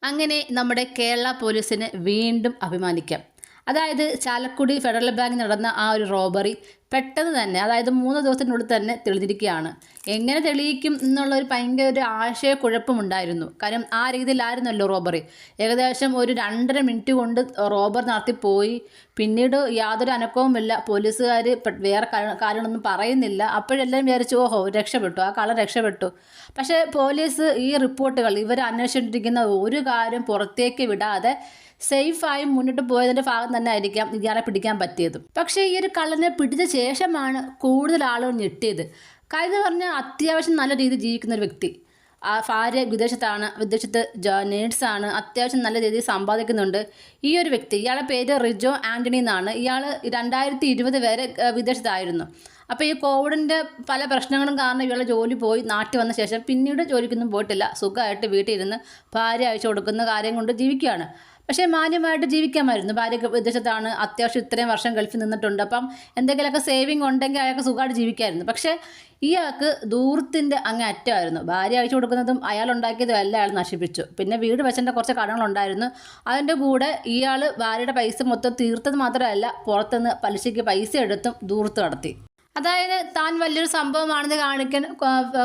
അങ്ങനെ നമ്മുടെ കേരള പോലീസിന് വീണ്ടും അഭിമാനിക്കാം. അതായത് ചാലക്കുടി ഫെഡറൽ ബാങ്കിൽ നടന്ന ആ ഒരു റോബറി പെട്ടെന്ന് തന്നെ, അതായത് 3 ദിവസത്തിനുള്ളിൽ തന്നെ തെളിഞ്ഞിരിക്കുകയാണ്. എങ്ങനെ തെളിയിക്കും എന്നുള്ളൊരു ഭയങ്കര ഒരു ആശയക്കുഴപ്പമുണ്ടായിരുന്നു. കാര്യം ആ രീതിയിലായിരുന്നല്ലോ റോബറി. ഏകദേശം ഒരു 2.5 മിനിറ്റ് കൊണ്ട് റോബർ നടത്തിപ്പോയി. പിന്നീട് യാതൊരു അനക്കവുമില്ല. പോലീസുകാർ വേറെ കാര്യങ്ങളൊന്നും പറയുന്നില്ല. അപ്പോഴെല്ലാം വിചാരിച്ചു ഓഹോ രക്ഷപ്പെട്ടു, ആ കള്ളൻ രക്ഷപ്പെട്ടു. പക്ഷേ പോലീസ് ഈ റിപ്പോർട്ടുകൾ ഇവർ അന്വേഷിച്ചിരിക്കുന്ന ഒരു കാര്യം പുറത്തേക്ക് വിടാതെ സേഫായി മുന്നോട്ട് പോയതിൻ്റെ ഭാഗം തന്നെ ആയിരിക്കാം ഇയാളെ പിടിക്കാൻ പറ്റിയത്. പക്ഷേ ഈ ഒരു കള്ളനെ പിടിച്ച ശേഷമാണ് കൂടുതൽ ആളുകൾ ഞെട്ടിയത്. കാര്യം പറഞ്ഞാൽ അത്യാവശ്യം നല്ല രീതിയിൽ ജീവിക്കുന്ന ഒരു വ്യക്തി. ആ ഭാര്യ വിദേശത്ത് നേഴ്സാണ്, അത്യാവശ്യം നല്ല രീതിയിൽ സമ്പാദിക്കുന്നുണ്ട്. ഈ ഒരു വ്യക്തി, ഇയാളുടെ പേര് റിജോ ആൻ്റണി എന്നാണ്. ഇയാൾ 2020 വരെ വിദേശത്തായിരുന്നു. അപ്പോൾ ഈ കോവിഡിൻ്റെ പല പ്രശ്നങ്ങളും കാരണം ഇയാളുടെ ജോലി പോയി. നാട്ടിൽ വന്ന ശേഷം പിന്നീട് ജോലിക്കൊന്നും പോയിട്ടില്ല. സുഖമായിട്ട് വീട്ടിലിരുന്ന് ഭാര്യ അയച്ചു കൊടുക്കുന്ന കാര്യം കൊണ്ട് ജീവിക്കുകയാണ്. പക്ഷേ മാന്യമായിട്ട് ജീവിക്കാമായിരുന്നു. ഭാര്യ വിദേശത്താണ്, അത്യാവശ്യം ഇത്രയും വർഷം ഗൾഫിൽ നിന്നിട്ടുണ്ട്. അപ്പം എന്തെങ്കിലുമൊക്കെ സേവിങ് ഉണ്ടെങ്കിൽ അയാൾക്ക് സുഖമായിട്ട് ജീവിക്കാമായിരുന്നു. പക്ഷേ ഇയാൾക്ക് ദൂരത്തിൻ്റെ അങ്ങ് അറ്റമായിരുന്നു. ഭാര്യ അയച്ചു കൊടുക്കുന്നതും അയാൾ ഉണ്ടാക്കിയതും എല്ലാം അയാൾ നശിപ്പിച്ചു. പിന്നെ വീട് വെച്ചതിൻ്റെ കുറച്ച് കടങ്ങളുണ്ടായിരുന്നു. അതിൻ്റെ കൂടെ ഇയാൾ ഭാര്യയുടെ പൈസ മൊത്തം തീർത്തത് മാത്രമല്ല, പുറത്തുനിന്ന് പലിശയ്ക്ക് പൈസ എടുത്തും ദൂരത്ത് കടത്തി. അതായത് താൻ വലിയൊരു സംഭവമാണെന്ന് കാണിക്കാൻ,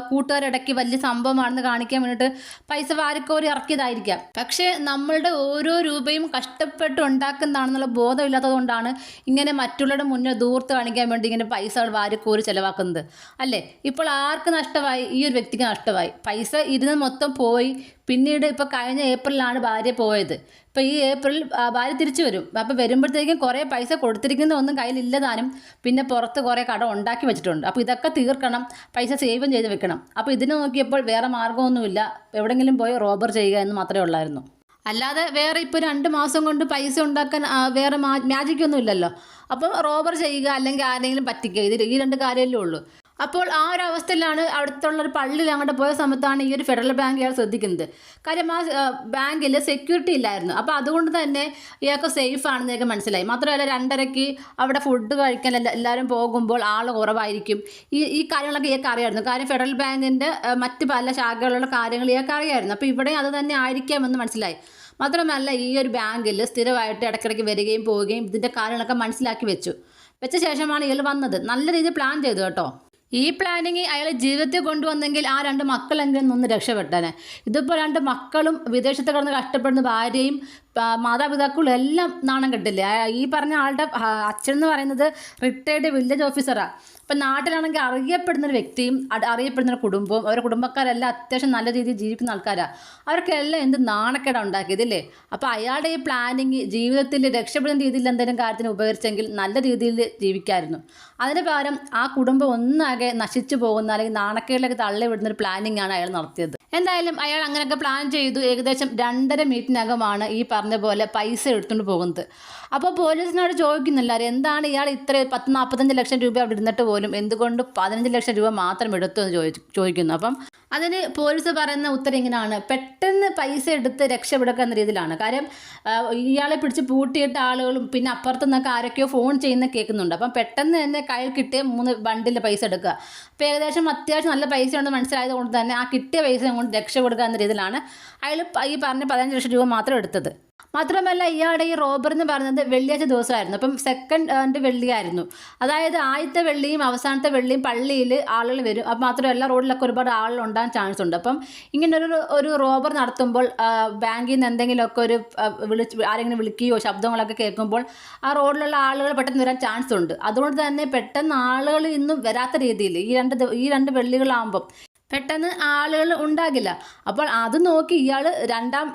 കൂട്ടുകാരിടയ്ക്ക് വലിയ സംഭവമാണെന്ന് കാണിക്കാൻ വേണ്ടിയിട്ട് പൈസ വാരിക്കോരി ഇറക്കിയതായിരിക്കാം. പക്ഷേ നമ്മളുടെ ഓരോ രൂപയും കഷ്ടപ്പെട്ട് ഉണ്ടാക്കുന്നതാണെന്നുള്ള ബോധമില്ലാത്തത് കൊണ്ടാണ് ഇങ്ങനെ മറ്റുള്ളവരുടെ മുന്നേ ദൂരത്ത് കാണിക്കാൻ വേണ്ടി ഇങ്ങനെ പൈസ വാരിക്കോരി ചിലവാക്കുന്നത് അല്ലേ. ഇപ്പോൾ ആർക്ക് നഷ്ടമായി? ഈ ഒരു വ്യക്തിക്ക് നഷ്ടമായി. പൈസ ഇരുന്ന് മൊത്തം പോയി. പിന്നീട് ഇപ്പോൾ കഴിഞ്ഞ ഏപ്രിലാണ് ഭാര്യ പോയത്. ഇപ്പോൾ ഈ ഏപ്രിൽ ഭാര്യ തിരിച്ചു വരും. അപ്പോൾ വരുമ്പോഴത്തേക്കും കുറേ പൈസ കൊടുത്തിരിക്കുന്ന ഒന്നും കയ്യിലില്ലതാനും, പിന്നെ പുറത്ത് കുറേ കടം ഉണ്ടാക്കി വെച്ചിട്ടുണ്ട്. അപ്പോൾ ഇതൊക്കെ തീർക്കണം, പൈസ സേവും ചെയ്ത് വെക്കണം. അപ്പോൾ ഇതിന് നോക്കിയപ്പോൾ വേറെ മാർഗ്ഗമൊന്നുമില്ല, എവിടെയെങ്കിലും പോയി റോബർ ചെയ്യുക എന്ന് മാത്രമേ ഉള്ളായിരുന്നു. അല്ലാതെ വേറെ ഇപ്പോൾ 2 മാസം കൊണ്ട് പൈസ ഉണ്ടാക്കാൻ വേറെ മാജിക്കൊന്നും ഇല്ലല്ലോ. അപ്പം റോബർ ചെയ്യുക അല്ലെങ്കിൽ ആരെങ്കിലും പറ്റിക്കുക, ഈ 2 കാര്യമല്ലേ ഉള്ളൂ. അപ്പോൾ ആ ഒരു അവസ്ഥയിലാണ് അടുത്തുള്ളൊരു പള്ളിയിൽ അങ്ങോട്ട് പോയ സമയത്താണ് ഈ ഒരു ഫെഡറൽ ബാങ്ക് ഇയാൾ ശ്രദ്ധിക്കുന്നത്. കാര്യം ആ ബാങ്കിൽ സെക്യൂരിറ്റി ഇല്ലായിരുന്നു. അപ്പോൾ അതുകൊണ്ട് തന്നെ ഇയാൾക്ക് സേഫ് ആണെന്ന് ഇയാൾക്ക് മനസ്സിലായി. മാത്രമല്ല 2:30 അവിടെ ഫുഡ് കഴിക്കാൻ എല്ലാവരും പോകുമ്പോൾ ആൾ കുറവായിരിക്കും. ഈ കാര്യങ്ങളൊക്കെ ഇയാൾക്ക് അറിയാമായിരുന്നു. കാര്യം ഫെഡറൽ ബാങ്കിൻ്റെ മറ്റ് പല ശാഖകളുള്ള കാര്യങ്ങൾ ഇയാൾക്ക് അറിയാമായിരുന്നു. അപ്പോൾ ഇവിടെ അത് തന്നെ ആയിരിക്കാമെന്ന് മനസ്സിലായി. മാത്രമല്ല ഈ ഒരു ബാങ്കിൽ സ്ഥിരമായിട്ട് ഇടയ്ക്കിടയ്ക്ക് വരികയും പോവുകയും ഇതിൻ്റെ കാര്യങ്ങളൊക്കെ മനസ്സിലാക്കി വെച്ച ശേഷമാണ് ഇയാൾ വന്നത്. നല്ല രീതിയിൽ പ്ലാൻ ചെയ്തു കേട്ടോ. ഈ പ്ലാനിങ് അയാൾ ജീവിതത്തിൽ കൊണ്ടുവന്നെങ്കിൽ ആ 2 മക്കളെങ്കിലും ഒന്ന് രക്ഷപ്പെട്ടനെ. ഇതിപ്പോൾ 2 മക്കളും വിദേശത്ത് കിടന്ന് കഷ്ടപ്പെടുന്ന ഭാര്യയും മാതാപിതാക്കളും എല്ലാം നാണം കെട്ടില്ലേ. ഈ പറഞ്ഞ ആളുടെ അച്ഛൻ എന്ന് പറയുന്നത് റിട്ടയർഡ് വില്ലേജ് ഓഫീസറാണ്. ഇപ്പം നാട്ടിലാണെങ്കിൽ അറിയപ്പെടുന്നൊരു വ്യക്തിയും അറിയപ്പെടുന്നൊരു കുടുംബവും അവരുടെ കുടുംബക്കാരെല്ലാം അത്യാവശ്യം നല്ല രീതിയിൽ ജീവിക്കുന്ന ആൾക്കാരാണ്. അവർക്കെല്ലാം എന്ത് നാണക്കേടാണ് ഉണ്ടാക്കിയതില്ലേ. അപ്പോൾ അയാളുടെ ഈ പ്ലാനിങ് ജീവിതത്തിൽ രക്ഷപ്പെടുന്ന രീതിയിൽ എന്തെങ്കിലും കാര്യത്തിന് ഉപകരിച്ചെങ്കിൽ നല്ല രീതിയിൽ ജീവിക്കാമായിരുന്നു. അതിന് പകരം ആ കുടുംബം ഒന്നാകെ നശിച്ചു പോകുന്ന അല്ലെങ്കിൽ നാണക്കേടിലേക്ക് തള്ളിവിടുന്നൊരു പ്ലാനിങ്ങാണ് അയാൾ നടത്തിയത്. എന്തായാലും അയാൾ അങ്ങനെയൊക്കെ പ്ലാൻ ചെയ്തു. ഏകദേശം 2.5 മിനിറ്റിനകമാണ് ഈ പറഞ്ഞ പോലെ പൈസ എടുത്തുകൊണ്ട് പോകുന്നത്. അപ്പോൾ പോലീസിനോട് ചോദിക്കുന്നില്ല എന്താണ് ഇയാൾ ഇത്ര 45 ലക്ഷം രൂപ അവിടെ ഇരുന്നിട്ട് പോലും എന്തുകൊണ്ട് 15 ലക്ഷം രൂപ മാത്രം എടുത്തു എന്ന് ചോദിക്കുന്നു. അപ്പം അതിന് പോലീസ് പറയുന്ന ഉത്തരം ഇങ്ങനെയാണ്: പെട്ടെന്ന് പൈസ എടുത്ത് രക്ഷപ്പെടുക എന്ന രീതിയിലാണ്. കാര്യം ഇയാളെ പിടിച്ച് പൂട്ടിയിട്ട ആളുകളും പിന്നെ അപ്പുറത്തു നിന്നൊക്കെ ആരൊക്കെയോ ഫോൺ ചെയ്യുന്ന കേൾക്കുന്നുണ്ട്. അപ്പം പെട്ടെന്ന് തന്നെ കയ്യിൽ കിട്ടിയ 3 ബണ്ടിൽ പൈസ എടുക്കുക. അപ്പോൾ ഏകദേശം അത്യാവശ്യം നല്ല പൈസ ഉണ്ടെന്ന് മനസ്സിലായത് കൊണ്ട് തന്നെ ആ കിട്ടിയ പൈസ കൊണ്ട് രക്ഷപ്പെടുക എന്ന രീതിയിലാണ് അയാൾ ഈ പറഞ്ഞ 15 ലക്ഷം രൂപ മാത്രം എടുത്തത്. മാത്രമല്ല ഇയാളുടെ ഈ റോബർ എന്ന് പറയുന്നത് വെള്ളിയാഴ്ച ദിവസമായിരുന്നു. അപ്പം സെക്കൻഡ് വെള്ളിയായിരുന്നു. അതായത് ആദ്യത്തെ വെള്ളിയും അവസാനത്തെ വെള്ളിയും പള്ളിയിൽ ആളുകൾ വരും. അപ്പം മാത്രമല്ല റോഡിലൊക്കെ ഒരുപാട് ആളുകൾ ഉണ്ടാകാൻ ചാൻസ് ഉണ്ട്. അപ്പം ഇങ്ങനെ ഒരു റോബർ നടത്തുമ്പോൾ ബാങ്കിൽ നിന്ന് എന്തെങ്കിലുമൊക്കെ ആരെങ്കിലും വിളിക്കുകയോ ശബ്ദങ്ങളൊക്കെ കേൾക്കുമ്പോൾ ആ റോഡിലുള്ള ആളുകൾ പെട്ടെന്ന് വരാൻ ചാൻസ് ഉണ്ട്. അതുകൊണ്ട് തന്നെ പെട്ടെന്ന് ആളുകൾ ഇന്നും വരാത്ത രീതിയിൽ ഈ രണ്ട് വെള്ളികളാകുമ്പം പെട്ടെന്ന് ആളുകൾ ഉണ്ടാകില്ല. അപ്പോൾ അത് നോക്കി ഇയാൾ 2ാം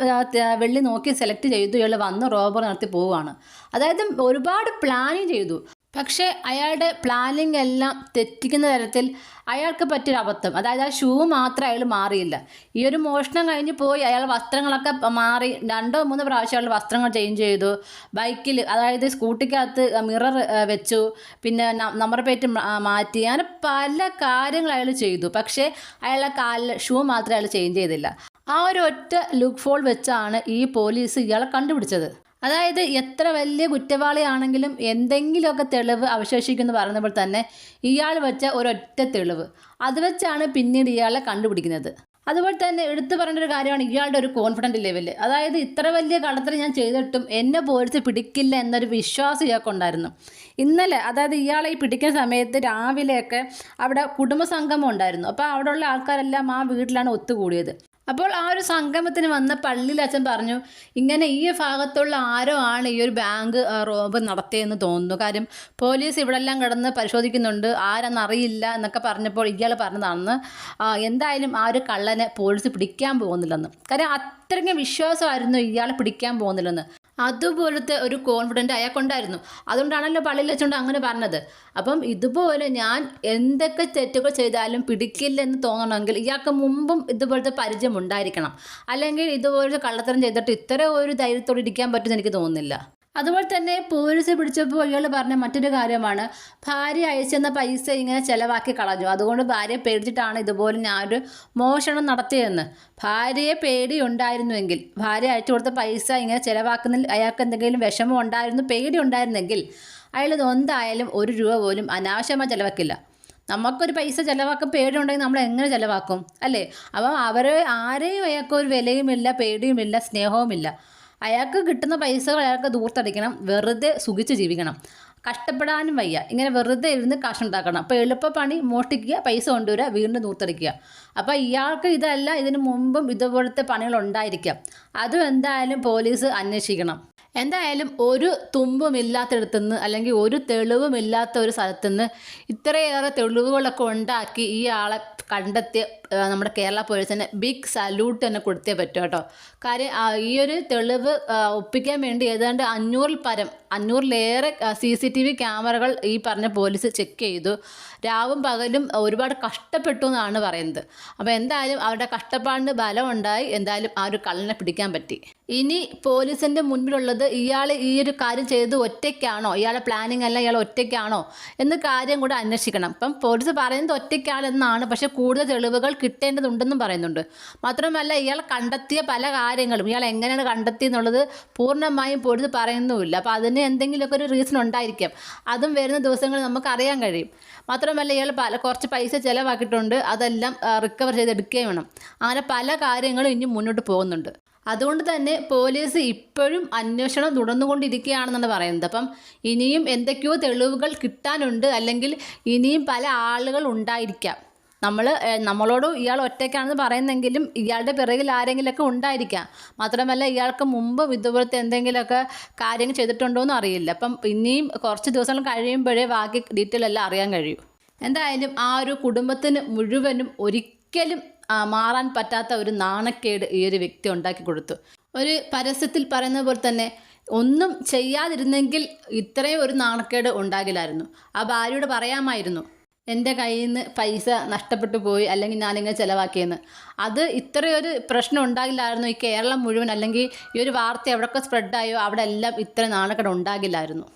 വെള്ളി നോക്കി സെലക്ട് ചെയ്തു. ഇയാൾ വന്ന് റോബർ നടത്തി പോവുകയാണ്. അതായത് ഒരുപാട് പ്ലാനിങ് ചെയ്തു. പക്ഷേ അയാളുടെ പ്ലാനിങ് എല്ലാം തെറ്റിക്കുന്ന തരത്തിൽ അയാൾക്ക് പറ്റിയൊരു അബദ്ധം. അതായത് ആ ഷൂ മാത്രം അയാൾ മാറിയില്ല. ഈ ഒരു മോഷണം കഴിഞ്ഞ് പോയി അയാൾ വസ്ത്രങ്ങളൊക്കെ മാറി 2-3 പ്രാവശ്യം അയാൾ വസ്ത്രങ്ങൾ ചേഞ്ച് ചെയ്തു. ബൈക്കിൽ, അതായത് സ്കൂട്ടിക്കകത്ത് മിറർ വെച്ചു, പിന്നെ നമ്പർ പ്ലേറ്റ് മാറ്റി, അങ്ങനെ പല കാര്യങ്ങൾ അയാൾ ചെയ്തു. പക്ഷേ അയാളുടെ കാലിൽ ഷൂ മാത്രമേ അയാൾ ചേഞ്ച് ചെയ്തില്ല. ആ ഒരു ഒറ്റ ലുക്ക് ഫോൾ വെച്ചാണ് ഈ പോലീസ് ഇയാളെ കണ്ടുപിടിച്ചത്. അതായത് എത്ര വലിയ കുറ്റവാളിയാണെങ്കിലും എന്തെങ്കിലുമൊക്കെ തെളിവ് അവശേഷിക്കുമെന്ന് പറയുമ്പോൾ തന്നെ ഇയാൾ വെച്ച ഒരൊറ്റ തെളിവ് അത് വെച്ചാണ് പിന്നീട് ഇയാളെ കണ്ടുപിടിക്കുന്നത്. അതുപോലെ തന്നെ എടുത്തു പറയേണ്ട ഒരു കാര്യമാണ് ഇയാളുടെ ഒരു കോൺഫിഡൻറ്റ് ലെവൽ. അതായത് ഇത്ര വലിയ കള്ളത്തരം ഞാൻ ചെയ്തിട്ടും എന്നെ പോലീസ് പിടിക്കില്ല എന്നൊരു വിശ്വാസം ഇയാൾക്കുണ്ടായിരുന്നു. ഇന്നലെ അതായത് ഇയാളെ ഈ പിടിക്കുന്ന സമയത്ത് രാവിലെയൊക്കെ അവിടെ കുടുംബസംഗമം ഉണ്ടായിരുന്നു. അപ്പോൾ അവിടെയുള്ള ആൾക്കാരെല്ലാം ആ വീട്ടിലാണ് ഒത്തുകൂടിയത്. അപ്പോൾ ആ ഒരു സംഗമത്തിന് വന്ന പള്ളിയിൽ അച്ഛൻ പറഞ്ഞു, ഇങ്ങനെ ഈ ഭാഗത്തുള്ള ആരോ ആണ് ഈ ഒരു ബാങ്ക് റോബ് നടത്തിയെന്ന് തോന്നുന്നു. കാര്യം പോലീസ് ഇവിടെല്ലാം കിടന്ന് പരിശോധിക്കുന്നുണ്ട്, ആരെന്നറിയില്ല എന്നൊക്കെ പറഞ്ഞപ്പോൾ ഇയാൾ പറഞ്ഞതാണെന്ന്. എന്തായാലും ആ ഒരു കള്ളനെ പോലീസ് പിടിക്കാൻ പോകുന്നില്ലെന്ന്. കാര്യം അത്രയ്ക്കും വിശ്വാസമായിരുന്നു ഇയാളെ പിടിക്കാൻ പോകുന്നില്ലെന്ന്. അതുപോലത്തെ ഒരു കോൺഫിഡൻറ്റ് അയാൾക്കുണ്ടായിരുന്നു. അതുകൊണ്ടാണല്ലോ പള്ളിയിൽ വെച്ചുകൊണ്ട് അങ്ങനെ പറഞ്ഞത്. അപ്പം ഇതുപോലെ ഞാൻ എന്തൊക്കെ തെറ്റുകൾ ചെയ്താലും പിടിക്കില്ലെന്ന് തോന്നണമെങ്കിൽ ഇയാൾക്ക് മുമ്പും ഇതുപോലത്തെ പരിചയം ഉണ്ടായിരിക്കണം. അല്ലെങ്കിൽ ഇതുപോലത്തെ കള്ളത്തരം ചെയ്തിട്ട് ഇത്ര ഒരു ധൈര്യത്തോടെ ഇരിക്കാൻ പറ്റുമെന്ന് എനിക്ക് തോന്നുന്നില്ല. അതുപോലെ തന്നെ പോലീസ് പിടിച്ചപ്പോൾ ഇയാൾ പറഞ്ഞ മറ്റൊരു കാര്യമാണ്, ഭാര്യ അയച്ചെന്ന പൈസ ഇങ്ങനെ ചിലവാക്കി കളഞ്ഞു, അതുകൊണ്ട് ഭാര്യയെ പേടിച്ചിട്ടാണ് ഇതുപോലെ ഞാനൊരു മോഷണം നടത്തിയതെന്ന്. ഭാര്യയെ പേടി ഉണ്ടായിരുന്നുവെങ്കിൽ, ഭാര്യ അയച്ചു കൊടുത്ത പൈസ ഇങ്ങനെ ചിലവാക്കുന്നതിൽ അയാൾക്ക് എന്തെങ്കിലും വിഷമം ഉണ്ടായിരുന്നു, പേടി ഉണ്ടായിരുന്നെങ്കിൽ അയാൾ എന്തായാലും 1 രൂപ പോലും അനാവശ്യമായി ചിലവാക്കില്ല. നമുക്കൊരു പൈസ ചിലവാക്കാൻ പേടിയുണ്ടെങ്കിൽ നമ്മൾ എങ്ങനെ ചിലവാക്കും അല്ലേ? അപ്പം ആരെയും അയാൾക്കൊരു വിലയുമില്ല, പേടിയുമില്ല, സ്നേഹവുമില്ല. അയാൾക്ക് കിട്ടുന്ന പൈസകൾ അയാൾക്ക് ദൂർത്തടിക്കണം, വെറുതെ സുഖിച്ച് ജീവിക്കണം, കഷ്ടപ്പെടാനും വയ്യ, ഇങ്ങനെ വെറുതെ ഇരുന്ന് കാശുണ്ടാക്കണം. അപ്പോൾ എളുപ്പപ്പണി മോഷ്ടിക്കുക, പൈസ കൊണ്ടുവരിക, വീണ്ടും ദൂർത്തടിക്കുക. അപ്പോൾ ഇയാൾക്ക് ഇതല്ല, ഇതിനു മുമ്പും ഇതുപോലത്തെ പണികൾ ഉണ്ടായിരിക്കാം. അതും എന്തായാലും പോലീസ് അന്വേഷിക്കണം. എന്തായാലും ഒരു തുമ്പുമില്ലാത്തടത്തുനിന്ന് അല്ലെങ്കിൽ ഒരു തെളിവുമില്ലാത്ത ഒരു സ്ഥലത്തുനിന്ന് ഇത്രയേറെ തെളിവുകളൊക്കെ ഉണ്ടാക്കി ഈ ആളെ കണ്ടെത്തിയ നമ്മുടെ കേരള പോലീസിന് ബിഗ് സല്യൂട്ട് തന്നെ കൊടുത്തേ പറ്റും കേട്ടോ. കാര്യം ഈ ഒരു തെളിവ് ഒപ്പിക്കാൻ വേണ്ടി ഏതാണ്ട് 500-ലേറെ CCTV ക്യാമറകൾ ഈ പറഞ്ഞ പോലീസ് ചെക്ക് ചെയ്തു. രാവും പകലും ഒരുപാട് കഷ്ടപ്പെട്ടു എന്നാണ് പറയുന്നത്. അപ്പോൾ എന്തായാലും അവരുടെ കഷ്ടപ്പാടിന് ബലമുണ്ടായി. എന്തായാലും ആ ഒരു കള്ളനെ പിടിക്കാൻ പറ്റി. ഇനി പോലീസിൻ്റെ മുൻപിലുള്ളത് ഇയാൾ ഈ ഒരു കാര്യം ചെയ്ത് ഒറ്റയ്ക്കാണോ, ഇയാളെ പ്ലാനിങ് അല്ല, ഇയാൾ ഒറ്റയ്ക്കാണോ എന്ന കാര്യം കൂടെ അന്വേഷിക്കണം. ഇപ്പം പോലീസ് പറയുന്നത് ഒറ്റയ്ക്കാണെന്നാണ്, പക്ഷേ കൂടുതൽ തെളിവുകൾ കിട്ടേണ്ടതുണ്ടെന്നും പറയുന്നുണ്ട്. മാത്രമല്ല ഇയാൾ കണ്ടെത്തിയ പല കാര്യങ്ങളും ഇയാൾ എങ്ങനെയാണ് കണ്ടെത്തി എന്നുള്ളത് പൂർണ്ണമായും പോലീസ് പറയുന്നുമില്ല. അപ്പോൾ അതിന് എന്തെങ്കിലുമൊക്കെ ഒരു റീസൺ ഉണ്ടായിരിക്കാം. അതും വരുന്ന ദിവസങ്ങളിൽ നമുക്ക് അറിയാൻ കഴിയും. മാത്രമല്ല ഇയാൾ കുറച്ച് പൈസ ചിലവാക്കിയിട്ടുണ്ട്, അതെല്ലാം റിക്കവർ ചെയ്തെടുക്കുകയും വേണം. അങ്ങനെ പല കാര്യങ്ങളും ഇനി മുന്നോട്ട് പോകുന്നുണ്ട്. അതുകൊണ്ട് തന്നെ പോലീസ് ഇപ്പോഴും അന്വേഷണം തുടർന്നുകൊണ്ടിരിക്കുകയാണെന്നാണ് പറയുന്നത്. അപ്പം ഇനിയും എന്തൊക്കെയോ തെളിവുകൾ കിട്ടാനുണ്ട്, അല്ലെങ്കിൽ ഇനിയും പല ആളുകൾ ഉണ്ടായിരിക്കാം. നമ്മളോട് ഇയാൾ ഒറ്റയ്ക്കാണെന്ന് പറയുന്നെങ്കിലും ഇയാളുടെ പിറകിൽ ആരെങ്കിലുമൊക്കെ ഉണ്ടായിരിക്കാം. മാത്രമല്ല ഇയാൾക്ക് മുമ്പ് ഇതുപോലത്തെ എന്തെങ്കിലുമൊക്കെ കാര്യങ്ങൾ ചെയ്തിട്ടുണ്ടോ എന്ന് അറിയില്ല. അപ്പം ഇനിയും കുറച്ച് ദിവസങ്ങൾ കഴിയുമ്പോഴേ ബാക്കി ഡീറ്റെയിൽ എല്ലാം അറിയാൻ കഴിയൂ. എന്തായാലും ആ ഒരു കുടുംബത്തിന് മുഴുവനും ഒരിക്കലും മാറാൻ പറ്റാത്ത ഒരു നാണക്കേട് ഈ ഒരു വ്യക്തി ഉണ്ടാക്കി കൊടുത്തു. ഒരു പരസ്യത്തിൽ പറയുന്ന പോലെ തന്നെ ഒന്നും ചെയ്യാതിരുന്നെങ്കിൽ ഇത്രയും ഒരു നാണക്കേട് ഉണ്ടാകില്ലായിരുന്നു. ആ ഭാര്യയോട് പറയാമായിരുന്നു, എൻ്റെ കയ്യിൽ നിന്ന് പൈസ നഷ്ടപ്പെട്ടു പോയി, അല്ലെങ്കിൽ ഞാനിങ്ങനെ ചിലവാക്കിയെന്ന്. അത് ഇത്രയൊരു പ്രശ്നം ഉണ്ടാകില്ലായിരുന്നു. ഈ കേരളം മുഴുവൻ അല്ലെങ്കിൽ ഈ ഒരു വാർത്ത എവിടെയൊക്കെ സ്പ്രെഡായോ അവിടെ എല്ലാം ഇത്ര നാണക്കേട് ഉണ്ടാകില്ലായിരുന്നു.